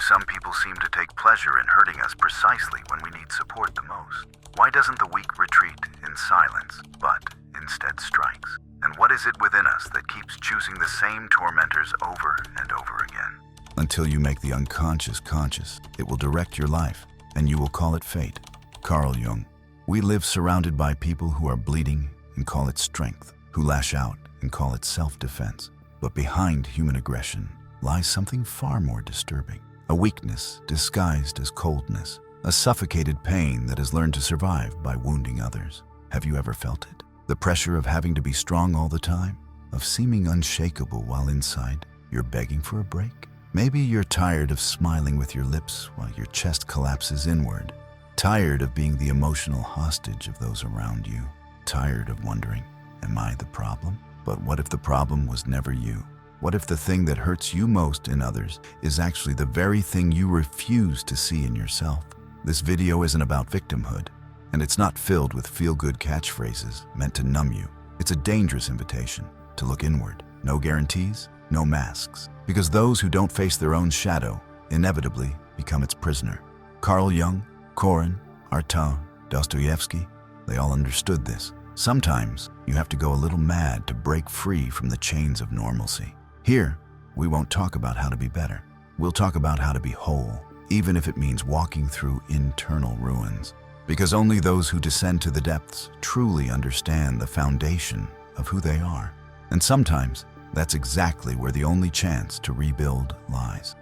some people seem to take pleasure in hurting us precisely when we need support the most? Why doesn't the weak retreat in silence, but instead strikes? And what is it within us that keeps choosing the same tormentors over and over again? Until you make the unconscious conscious, it will direct your life, and you will call it fate. Carl Jung. We live surrounded by people who are bleeding and call it strength, who lash out and call it self-defense. But behind human aggression lies something far more disturbing. A weakness disguised as coldness, a suffocated pain that has learned to survive by wounding others. Have you ever felt it? The pressure of having to be strong all the time, of seeming unshakable while inside you're begging for a break? Maybe you're tired of smiling with your lips while your chest collapses inward, tired of being the emotional hostage of those around you, tired of wondering, am I the problem? But what if the problem was never you? What if the thing that hurts you most in others is actually the very thing you refuse to see in yourself? This video isn't about victimhood, and it's not filled with feel-good catchphrases meant to numb you. It's a dangerous invitation to look inward. No guarantees, no masks, because those who don't face their own shadow inevitably become its prisoner. Carl Jung, Koren, Artaud, Dostoevsky, they all understood this. Sometimes you have to go a little mad to break free from the chains of normalcy. Here, we won't talk about how to be better. We'll talk about how to be whole, even if it means walking through internal ruins. Because only those who descend to the depths truly understand the foundation of who they are. And sometimes, that's exactly where the only chance to rebuild lies.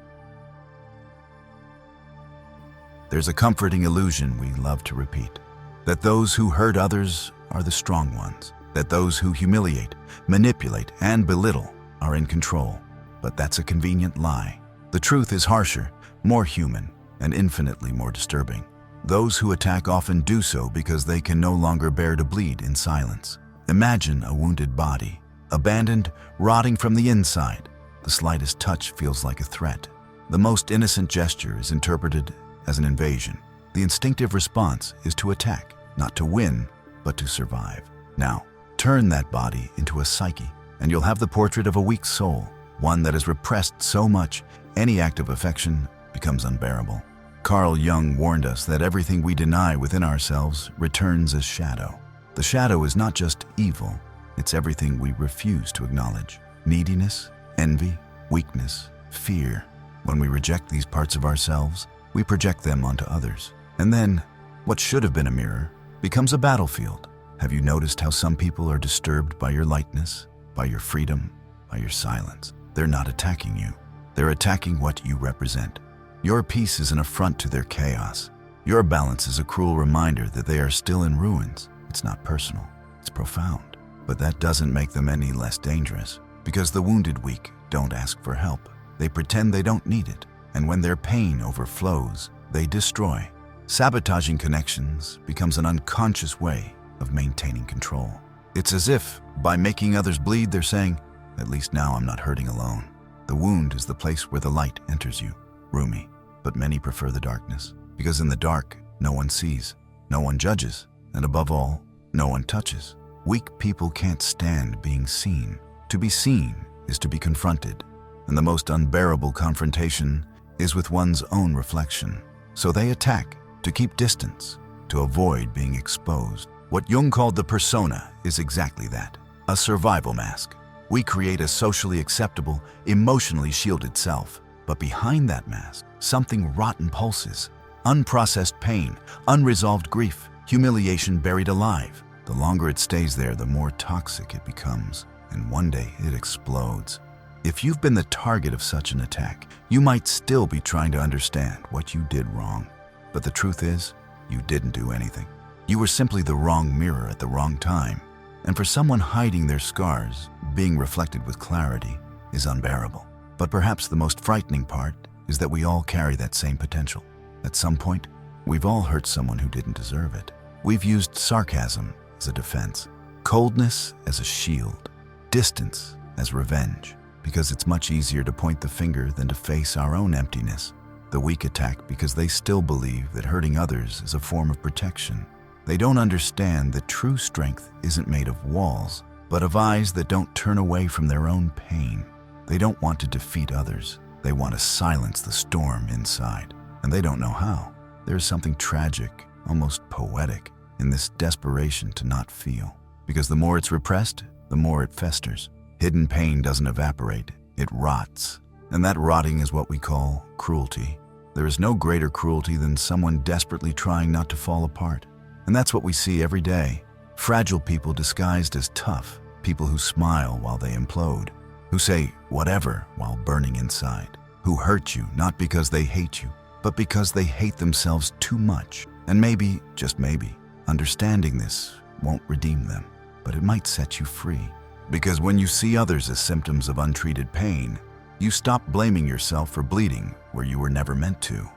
There's a comforting illusion we love to repeat, that those who hurt others are the strong ones, that those who humiliate, manipulate, and belittle are in control. But that's a convenient lie. The truth is harsher, more human, and infinitely more disturbing. Those who attack often do so because they can no longer bear to bleed in silence. Imagine a wounded body, abandoned, rotting from the inside. The slightest touch feels like a threat. The most innocent gesture is interpreted as an invasion. The instinctive response is to attack, not to win, but to survive. Now, turn that body into a psyche, and you'll have the portrait of a weak soul, one that has repressed so much, any act of affection becomes unbearable. Carl Jung warned us that everything we deny within ourselves returns as shadow. The shadow is not just evil, it's everything we refuse to acknowledge. Neediness, envy, weakness, fear. When we reject these parts of ourselves, we project them onto others. And then, what should have been a mirror becomes a battlefield. Have you noticed how some people are disturbed by your lightness, by your freedom, by your silence? They're not attacking you. They're attacking what you represent. Your peace is an affront to their chaos. Your balance is a cruel reminder that they are still in ruins. It's not personal, it's profound. But that doesn't make them any less dangerous, because the wounded weak don't ask for help. They pretend they don't need it, and when their pain overflows, they destroy. Sabotaging connections becomes an unconscious way of maintaining control. It's as if, by making others bleed, they're saying, at least now I'm not hurting alone. The wound is the place where the light enters you. Roomy, but many prefer the darkness, because in the dark, no one sees, no one judges, and above all, no one touches. Weak people can't stand being seen. To be seen is to be confronted, and the most unbearable confrontation is with one's own reflection. So they attack, to keep distance, to avoid being exposed. What Jung called the persona is exactly that, a survival mask. We create a socially acceptable, emotionally shielded self. But behind that mask, something rotten pulses. Unprocessed pain, unresolved grief, humiliation buried alive. The longer it stays there, the more toxic it becomes, and one day it explodes. If you've been the target of such an attack, you might still be trying to understand what you did wrong. But the truth is, you didn't do anything. You were simply the wrong mirror at the wrong time. And for someone hiding their scars, being reflected with clarity is unbearable. But perhaps the most frightening part is that we all carry that same potential. At some point, we've all hurt someone who didn't deserve it. We've used sarcasm as a defense, coldness as a shield, distance as revenge, because it's much easier to point the finger than to face our own emptiness. The weak attack because they still believe that hurting others is a form of protection. They don't understand that true strength isn't made of walls, but of eyes that don't turn away from their own pain. They don't want to defeat others. They want to silence the storm inside, and they don't know how. There's something tragic, almost poetic, in this desperation to not feel. Because the more it's repressed, the more it festers. Hidden pain doesn't evaporate, it rots. And that rotting is what we call cruelty. There is no greater cruelty than someone desperately trying not to fall apart. And that's what we see every day. Fragile people disguised as tough, people who smile while they implode, who say whatever while burning inside, who hurt you not because they hate you, but because they hate themselves too much. And maybe, just maybe, understanding this won't redeem them, but it might set you free. Because when you see others as symptoms of untreated pain, you stop blaming yourself for bleeding where you were never meant to.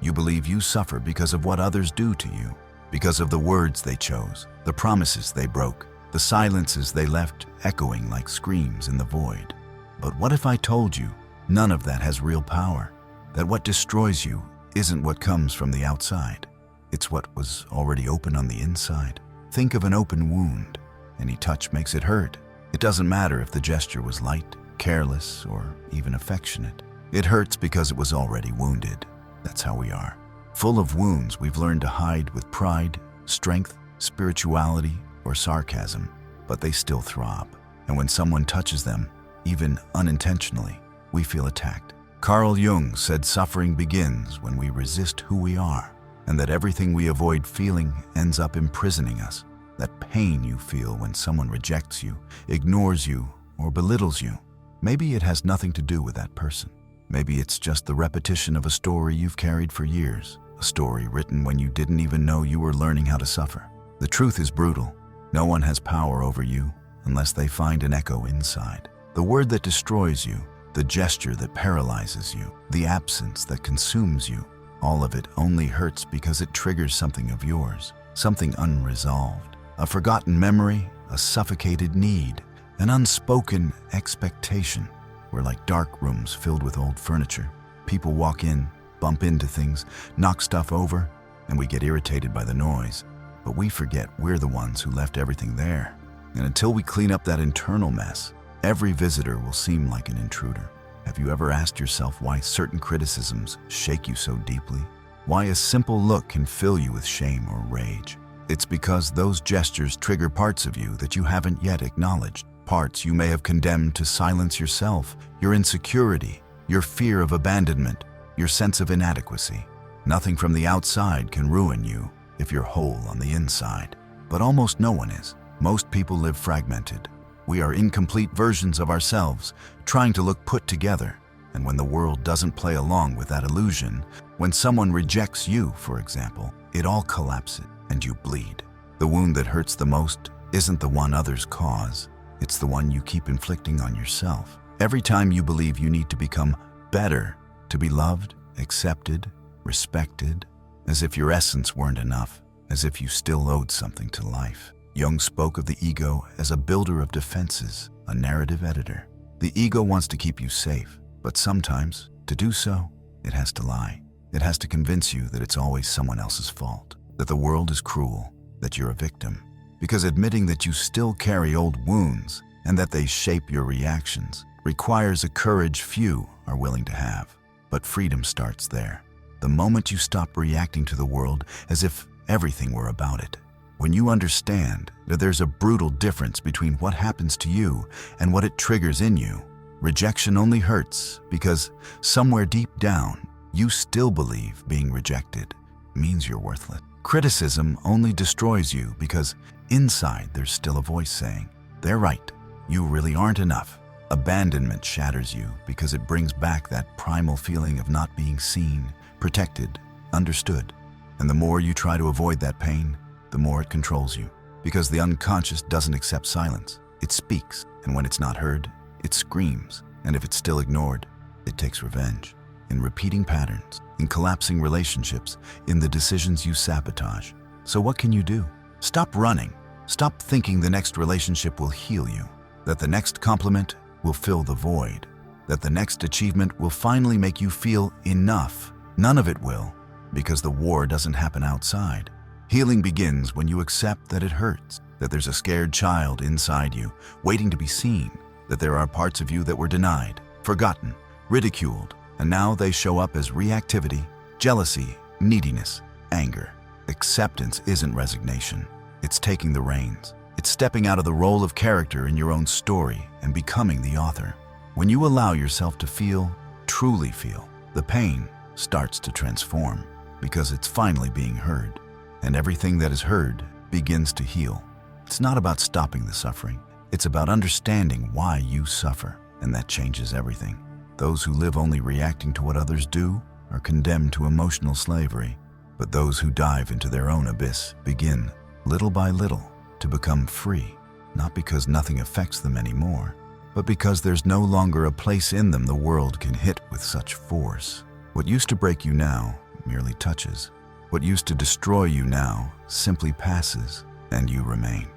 You believe you suffer because of what others do to you, because of the words they chose, the promises they broke, the silences they left echoing like screams in the void. But what if I told you none of that has real power? That what destroys you isn't what comes from the outside. It's what was already open on the inside. Think of an open wound. Any touch makes it hurt. It doesn't matter if the gesture was light, careless, or even affectionate. It hurts because it was already wounded. That's how we are. Full of wounds we've learned to hide with pride, strength, spirituality, or sarcasm, but they still throb. And when someone touches them, even unintentionally, we feel attacked. Carl Jung said suffering begins when we resist who we are, and that everything we avoid feeling ends up imprisoning us. That pain you feel when someone rejects you, ignores you, or belittles you, maybe it has nothing to do with that person. Maybe it's just the repetition of a story you've carried for years, a story written when you didn't even know you were learning how to suffer. The truth is brutal. No one has power over you unless they find an echo inside. The word that destroys you, the gesture that paralyzes you, the absence that consumes you, all of it only hurts because it triggers something of yours, something unresolved, a forgotten memory, a suffocated need, an unspoken expectation. We're like dark rooms filled with old furniture. People walk in, bump into things, knock stuff over, and we get irritated by the noise. But we forget we're the ones who left everything there. And until we clean up that internal mess, every visitor will seem like an intruder. Have you ever asked yourself why certain criticisms shake you so deeply? Why a simple look can fill you with shame or rage? It's because those gestures trigger parts of you that you haven't yet acknowledged. Parts you may have condemned to silence yourself, your insecurity, your fear of abandonment, your sense of inadequacy. Nothing from the outside can ruin you if you're whole on the inside. But almost no one is. Most people live fragmented. We are incomplete versions of ourselves, trying to look put together. And when the world doesn't play along with that illusion, when someone rejects you, for example, it all collapses and you bleed. The wound that hurts the most isn't the one others cause. It's the one you keep inflicting on yourself. Every time you believe you need to become better, to be loved, accepted, respected, as if your essence weren't enough, as if you still owed something to life. Jung spoke of the ego as a builder of defenses, a narrative editor. The ego wants to keep you safe, but sometimes, to do so, it has to lie. It has to convince you that it's always someone else's fault, that the world is cruel, that you're a victim. Because admitting that you still carry old wounds and that they shape your reactions requires a courage few are willing to have. But freedom starts there. The moment you stop reacting to the world as if everything were about it. When you understand that there's a brutal difference between what happens to you and what it triggers in you, rejection only hurts because somewhere deep down, you still believe being rejected means you're worthless. Criticism only destroys you because inside there's still a voice saying, they're right, you really aren't enough. Abandonment shatters you because it brings back that primal feeling of not being seen, protected, understood. And the more you try to avoid that pain, the more it controls you. Because the unconscious doesn't accept silence. It speaks, and when it's not heard, it screams. And if it's still ignored, it takes revenge. In repeating patterns, in collapsing relationships, in the decisions you sabotage. So what can you do? Stop running. Stop thinking the next relationship will heal you. That the next compliment will fill the void. That the next achievement will finally make you feel enough. None of it will, because the war doesn't happen outside. Healing begins when you accept that it hurts, that there's a scared child inside you, waiting to be seen, that there are parts of you that were denied, forgotten, ridiculed, and now they show up as reactivity, jealousy, neediness, anger. Acceptance isn't resignation. It's taking the reins. It's stepping out of the role of character in your own story and becoming the author. When you allow yourself to feel, truly feel, the pain starts to transform because it's finally being heard. And everything that is heard begins to heal. It's not about stopping the suffering. It's about understanding why you suffer, and that changes everything. Those who live only reacting to what others do are condemned to emotional slavery, but those who dive into their own abyss begin, little by little, to become free, not because nothing affects them anymore, but because there's no longer a place in them the world can hit with such force. What used to break you now merely touches. What used to destroy you now simply passes, and you remain.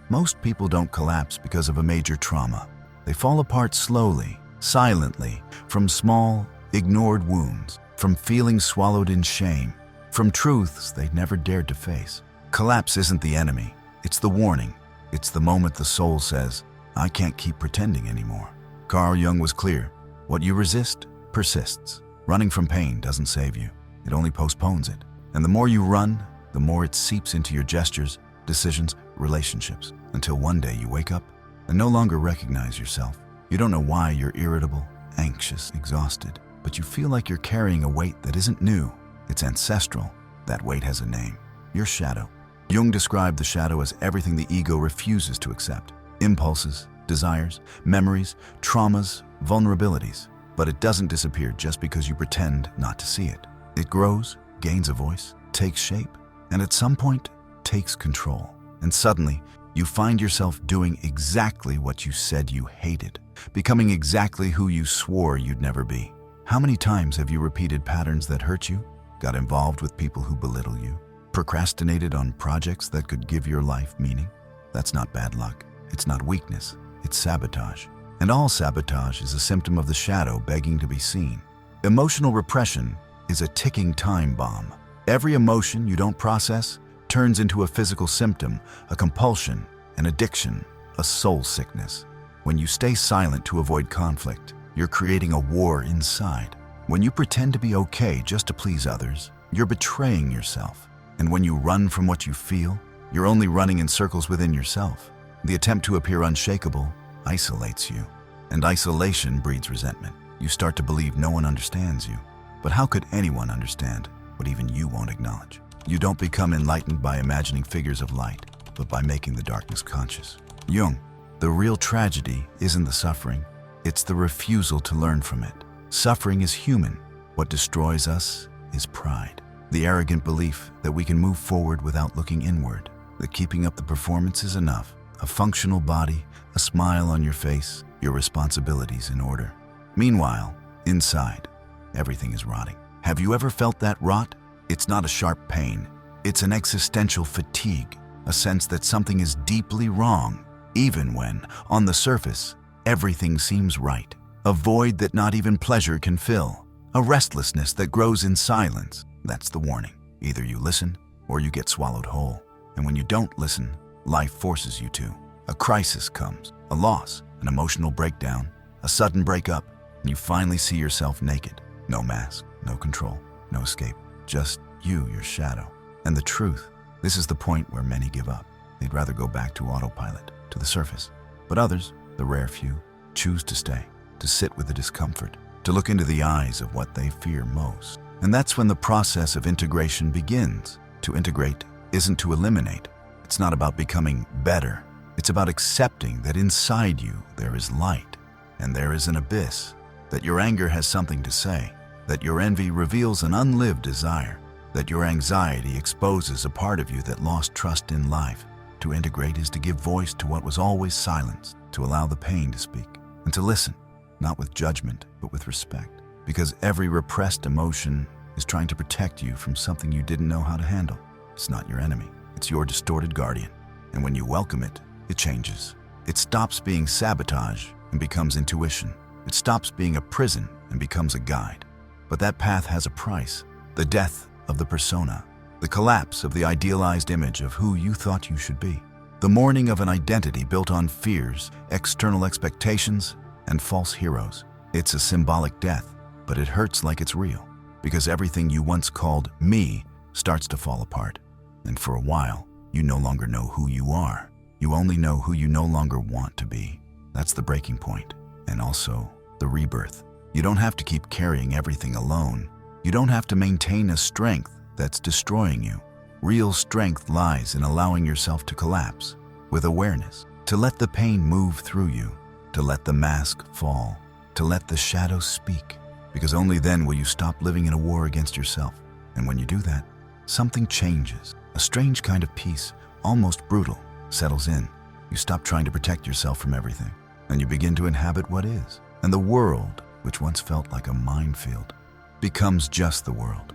Most people don't collapse because of a major trauma. They fall apart slowly, silently, from small, ignored wounds, from feelings swallowed in shame, from truths they never dared to face. Collapse isn't the enemy, it's the warning. It's the moment the soul says, I can't keep pretending anymore. Carl Jung was clear. What you resist persists. Running from pain doesn't save you. It only postpones it. And the more you run, the more it seeps into your gestures, decisions, relationships, until one day you wake up and no longer recognize yourself. You don't know why you're irritable, anxious, exhausted, but you feel like you're carrying a weight that isn't new. It's ancestral. That weight has a name. Your shadow. Jung described the shadow as everything the ego refuses to accept. Impulses, desires, memories, traumas, vulnerabilities. But it doesn't disappear just because you pretend not to see it. It grows, gains a voice, takes shape, and at some point, takes control. And suddenly, you find yourself doing exactly what you said you hated, becoming exactly who you swore you'd never be. How many times have you repeated patterns that hurt you, got involved with people who belittle you, procrastinated on projects that could give your life meaning? That's not bad luck. It's not weakness. It's sabotage. And all sabotage is a symptom of the shadow begging to be seen. Emotional repression is a ticking time bomb. Every emotion you don't process turns into a physical symptom, a compulsion, an addiction, a soul sickness. When you stay silent to avoid conflict, you're creating a war inside. When you pretend to be okay just to please others, you're betraying yourself. And when you run from what you feel, you're only running in circles within yourself. The attempt to appear unshakable isolates you, and isolation breeds resentment. You start to believe no one understands you. But how could anyone understand what even you won't acknowledge? You don't become enlightened by imagining figures of light, but by making the darkness conscious. Jung, the real tragedy isn't the suffering, it's the refusal to learn from it. Suffering is human. What destroys us is pride. The arrogant belief that we can move forward without looking inward, that keeping up the performance is enough, a functional body, a smile on your face, your responsibilities in order. Meanwhile, inside, everything is rotting. Have you ever felt that rot? It's not a sharp pain. It's an existential fatigue, a sense that something is deeply wrong, even when, on the surface, everything seems right. A void that not even pleasure can fill. A restlessness that grows in silence. That's the warning. Either you listen or you get swallowed whole. And when you don't listen, life forces you to. A crisis comes, a loss, an emotional breakdown, a sudden breakup, and you finally see yourself naked. No mask, no control, no escape. Just you, your shadow. And the truth, this is the point where many give up. They'd rather go back to autopilot, to the surface. But others, the rare few, choose to stay, to sit with the discomfort, to look into the eyes of what they fear most. And that's when the process of integration begins. To integrate isn't to eliminate. It's not about becoming better. It's about accepting that inside you there is light, and there is an abyss, that your anger has something to say, that your envy reveals an unlived desire, that your anxiety exposes a part of you that lost trust in life. To integrate is to give voice to what was always silenced, to allow the pain to speak, and to listen, not with judgment, but with respect. Because every repressed emotion is trying to protect you from something you didn't know how to handle. It's not your enemy, it's your distorted guardian. And when you welcome it, it changes. It stops being sabotage and becomes intuition. It stops being a prison and becomes a guide. But that path has a price. The death of the persona. The collapse of the idealized image of who you thought you should be. The the mourning of an identity built on fears, external expectations, and false heroes. It's a symbolic death, but it hurts like it's real, because everything you once called me starts to fall apart. And for a while, you no longer know who you are. You only know who you no longer want to be. That's the breaking point, and also the rebirth. You don't have to keep carrying everything alone. You don't have to maintain a strength that's destroying you. Real strength lies in allowing yourself to collapse with awareness, to let the pain move through you, to let the mask fall, to let the shadows speak, because only then will you stop living in a war against yourself. And when you do that, something changes. A strange kind of peace, almost brutal, settles in. You stop trying to protect yourself from everything, and you begin to inhabit what is. And the world, which once felt like a minefield, becomes just the world.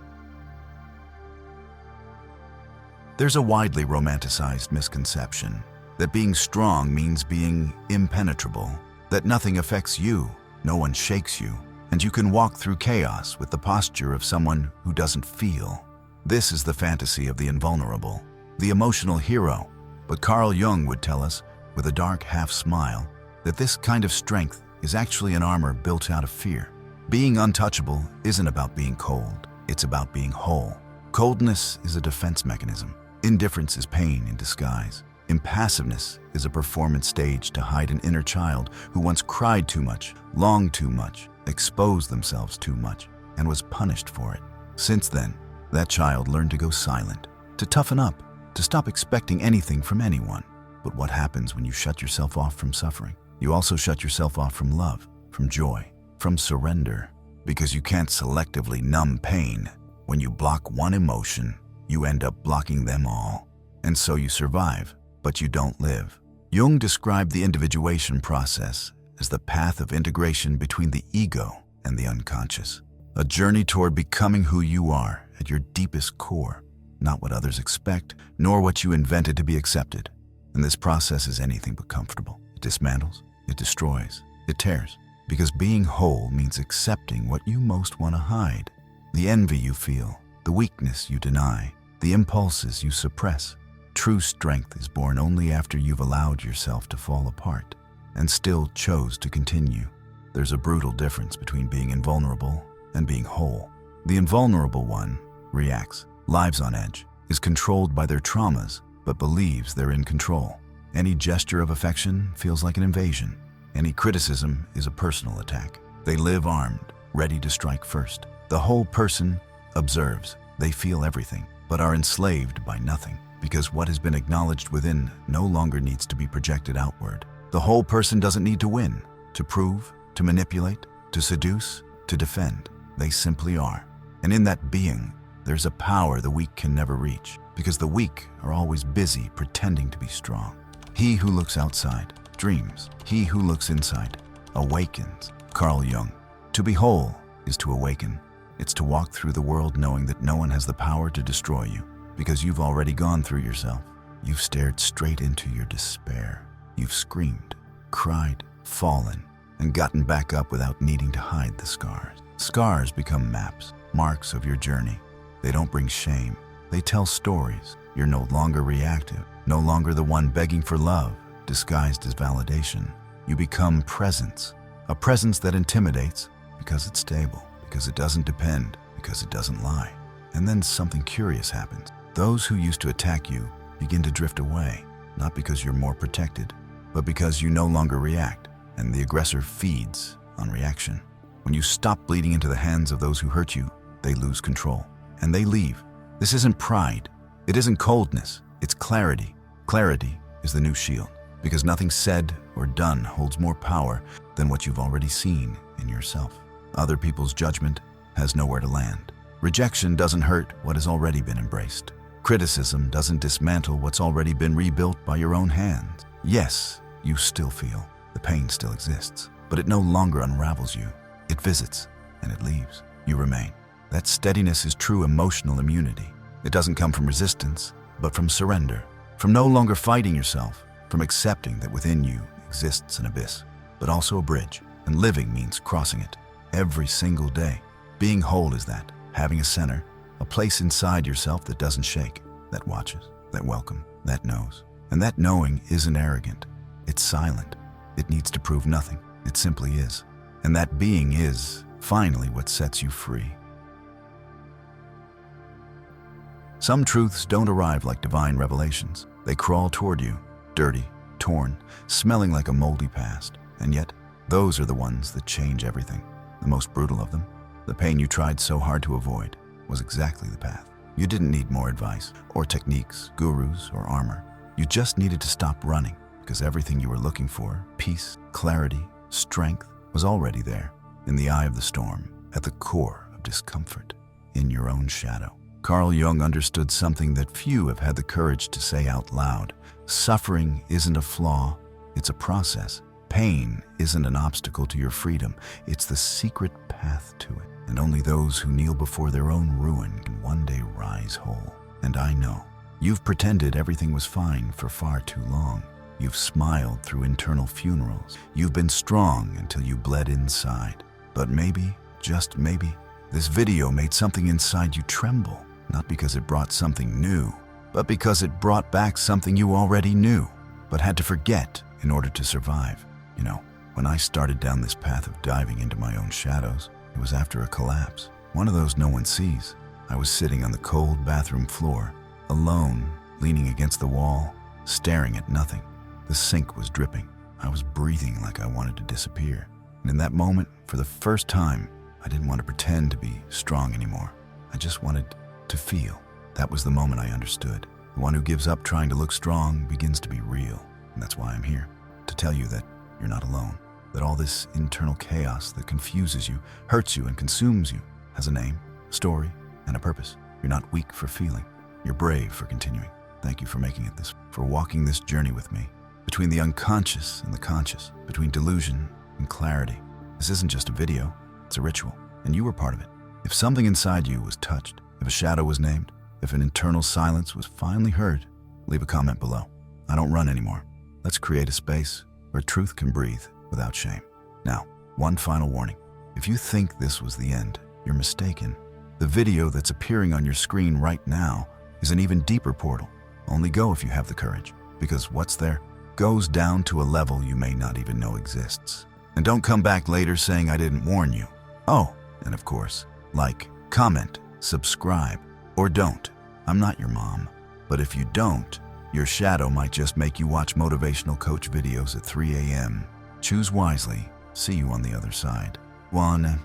There's a widely romanticized misconception that being strong means being impenetrable, that nothing affects you, no one shakes you, and you can walk through chaos with the posture of someone who doesn't feel. This is the fantasy of the invulnerable, the emotional hero. But Carl Jung would tell us, with a dark half-smile, that this kind of strength is actually an armor built out of fear. Being untouchable isn't about being cold, it's about being whole. Coldness is a defense mechanism. Indifference is pain in disguise. Impassiveness is a performance stage to hide an inner child who once cried too much, longed too much, exposed themselves too much, and was punished for it. Since then, that child learned to go silent, to toughen up, to stop expecting anything from anyone. But what happens when you shut yourself off from suffering? You also shut yourself off from love, from joy, from surrender, because you can't selectively numb pain. When you block one emotion, you end up blocking them all. And so you survive, but you don't live. Jung described the individuation process as the path of integration between the ego and the unconscious, a journey toward becoming who you are at your deepest core, not what others expect, nor what you invented to be accepted. And this process is anything but comfortable. It dismantles, it destroys, it tears, because being whole means accepting what you most want to hide, the envy you feel, the weakness you deny, the impulses you suppress. True strength is born only after you've allowed yourself to fall apart and still chose to continue. There's a brutal difference between being invulnerable and being whole. The invulnerable one reacts, lives on edge, is controlled by their traumas, but believes they're in control. Any gesture of affection feels like an invasion. Any criticism is a personal attack. They live armed, ready to strike first. The whole person observes. They feel everything, but are enslaved by nothing, because what has been acknowledged within no longer needs to be projected outward. The whole person doesn't need to win, to prove, to manipulate, to seduce, to defend. They simply are. And in that being, there's a power the weak can never reach, because the weak are always busy pretending to be strong. He who looks outside dreams. He who looks inside awakens. Carl Jung. To be whole is to awaken. It's to walk through the world knowing that no one has the power to destroy you, because you've already gone through yourself. You've stared straight into your despair. You've screamed, cried, fallen, and gotten back up without needing to hide the scars. Scars become maps, marks of your journey. They don't bring shame. They tell stories. You're no longer reactive, no longer the one begging for love, disguised as validation. You become presence, a presence that intimidates because it's stable, because it doesn't depend, because it doesn't lie. And then something curious happens. Those who used to attack you begin to drift away, not because you're more protected, but because you no longer react, and the aggressor feeds on reaction. When you stop bleeding into the hands of those who hurt you, they lose control, and they leave. This isn't pride. It isn't coldness. It's clarity. Clarity is the new shield, because nothing said or done holds more power than what you've already seen in yourself. Other people's judgment has nowhere to land. Rejection doesn't hurt what has already been embraced. Criticism doesn't dismantle what's already been rebuilt by your own hands. Yes, you still feel. The pain still exists, but it no longer unravels you. It visits, and it leaves. You remain. That steadiness is true emotional immunity. It doesn't come from resistance, but from surrender, from no longer fighting yourself, from accepting that within you exists an abyss, but also a bridge, and living means crossing it every single day. Being whole is that, having a center, a place inside yourself that doesn't shake, that watches, that welcomes, that knows. And that knowing isn't arrogant. It's silent. It needs to prove nothing. It simply is. And that being is, finally, what sets you free. Some truths don't arrive like divine revelations. They crawl toward you, dirty, torn, smelling like a moldy past. And yet, those are the ones that change everything. The most brutal of them, the pain you tried so hard to avoid, was exactly the path. You didn't need more advice, or techniques, gurus, or armor. You just needed to stop running, because everything you were looking for, peace, clarity, strength, was already there, in the eye of the storm, at the core of discomfort, in your own shadow. Carl Jung understood something that few have had the courage to say out loud. Suffering isn't a flaw, it's a process. Pain isn't an obstacle to your freedom, it's the secret path to it. And only those who kneel before their own ruin can one day rise whole. And I know, you've pretended everything was fine for far too long. You've smiled through internal funerals. You've been strong until you bled inside. But maybe, just maybe, this video made something inside you tremble. Not because it brought something new, but because it brought back something you already knew, but had to forget in order to survive. You know, when I started down this path of diving into my own shadows, it was after a collapse. One of those no one sees. I was sitting on the cold bathroom floor, alone, leaning against the wall, staring at nothing. The sink was dripping. I was breathing like I wanted to disappear. And in that moment, for the first time, I didn't want to pretend to be strong anymore. I just wanted to feel. That was the moment I understood. The one who gives up trying to look strong begins to be real. And that's why I'm here, to tell you that you're not alone. That all this internal chaos that confuses you, hurts you, and consumes you has a name, story, and a purpose. You're not weak for feeling. You're brave for continuing. Thank you for making it this, for walking this journey with me. Between the unconscious and the conscious, between delusion and clarity. This isn't just a video, it's a ritual, and you were part of it. If something inside you was touched, if a shadow was named, if an internal silence was finally heard, leave a comment below. I don't run anymore. Let's create a space where truth can breathe without shame. Now, one final warning. If you think this was the end, you're mistaken. The video that's appearing on your screen right now is an even deeper portal. Only go if you have the courage, because what's there goes down to a level you may not even know exists. And don't come back later saying I didn't warn you. Oh, and of course, like, comment, subscribe, or don't. I'm not your mom. But if you don't, your shadow might just make you watch motivational coach videos at 3 a.m. Choose wisely. See you on the other side. One.